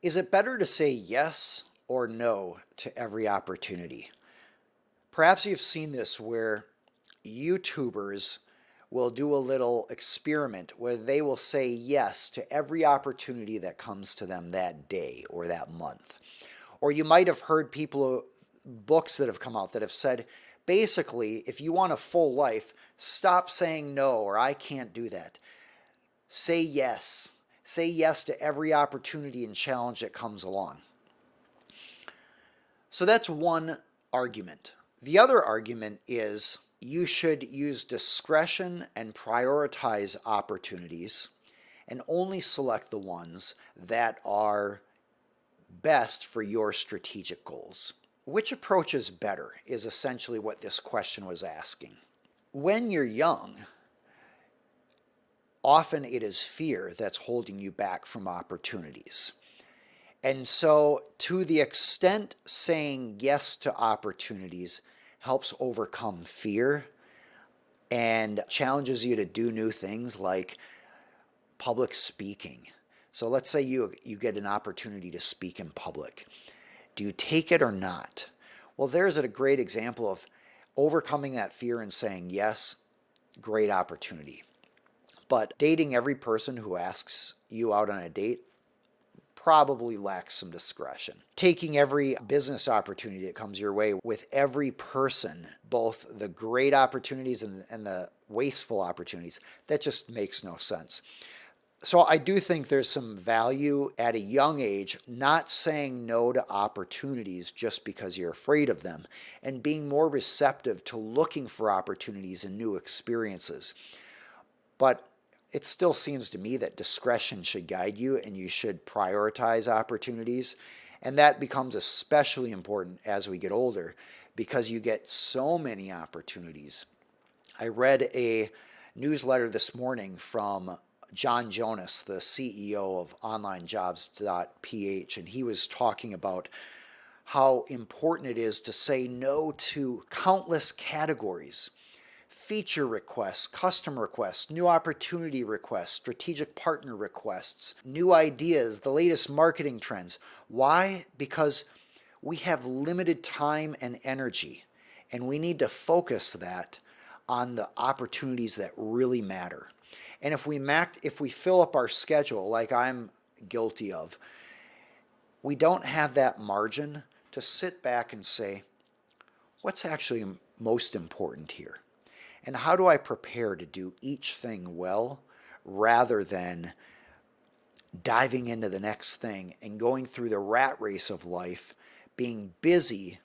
Is it better to say yes or no to every opportunity? Perhaps you've seen this where YouTubers will do a little experiment where they will say yes to every opportunity that comes to them that day or that month. Or you might have heard books that have come out that have said, basically, if you want a full life, stop saying no or I can't do that. Say yes. Say yes to every opportunity and challenge that comes along. So that's one argument. The other argument is you should use discretion and prioritize opportunities and only select the ones that are best for your strategic goals. Which approach is better is essentially what this question was asking. When you're young, often it is fear that's holding you back from opportunities. And so, to the extent saying yes to opportunities helps overcome fear and challenges you to do new things like public speaking. So, let's say you get an opportunity to speak in public. Do you take it or not? Well, there's a great example of overcoming that fear and saying yes, great opportunity. But dating every person who asks you out on a date probably lacks some discretion. Taking every business opportunity that comes your way with every person, both the great opportunities and the wasteful opportunities, that just makes no sense. So I do think there's some value at a young age not saying no to opportunities just because you're afraid of them and being more receptive to looking for opportunities and new experiences. But it still seems to me that discretion should guide you and you should prioritize opportunities. And that becomes especially important as we get older because you get so many opportunities. I read a newsletter this morning from John Jonas, the CEO of OnlineJobs.ph, and he was talking about how important it is to say no to countless categories. Feature requests, custom requests, new opportunity requests, strategic partner requests, new ideas, the latest marketing trends. Why? Because we have limited time and energy, and we need to focus that on the opportunities that really matter. And if we fill up our schedule like I'm guilty of, we don't have that margin to sit back and say, what's actually most important here? And how do I prepare to do each thing well rather than diving into the next thing and going through the rat race of life, being busy,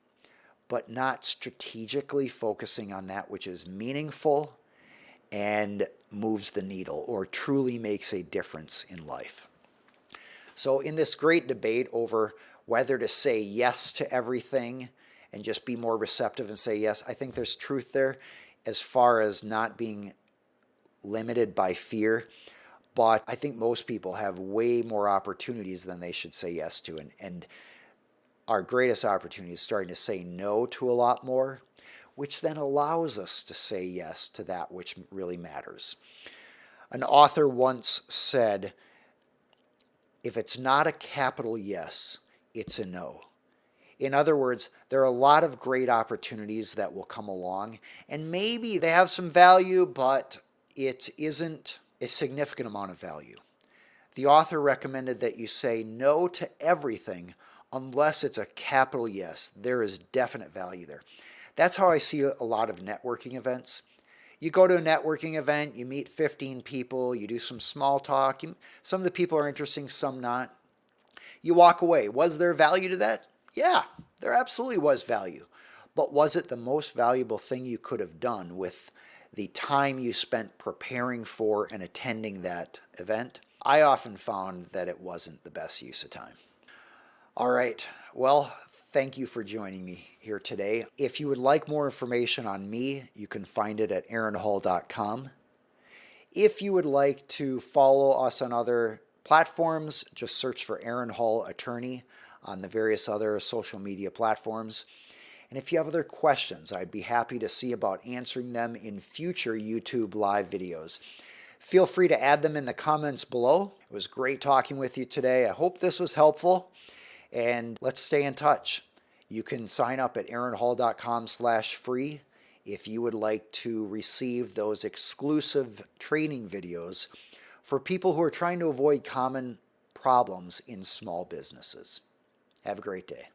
but not strategically focusing on that which is meaningful and moves the needle or truly makes a difference in life. So in this great debate over whether to say yes to everything and just be more receptive and say yes, I think there's truth there as far as not being limited by fear. But I think most people have way more opportunities than they should say yes to. And our greatest opportunity is starting to say no to a lot more, which then allows us to say yes to that which really matters. An author once said, if it's not a capital yes, it's a no. In other words, there are a lot of great opportunities that will come along, and maybe they have some value, but it isn't a significant amount of value. The author recommended that you say no to everything unless it's a capital yes. There is definite value there. That's how I see a lot of networking events. You go to a networking event, you meet 15 people, you do some small talk. Some of the people are interesting, some not. You walk away. Was there value to that? Yeah, there absolutely was value. But was it the most valuable thing you could have done with the time you spent preparing for and attending that event? I often found that it wasn't the best use of time. All right, well, thank you for joining me here today. If you would like more information on me, you can find it at aaronhall.com. If you would like to follow us on other platforms, just search for Aaron Hall Attorney on the various other social media platforms. And if you have other questions, I'd be happy to see about answering them in future YouTube live videos. Feel free to add them in the comments below. It was great talking with you today. I hope this was helpful, and let's stay in touch. You can sign up at aaronhall.com/free if you would like to receive those exclusive training videos for people who are trying to avoid common problems in small businesses. Have a great day.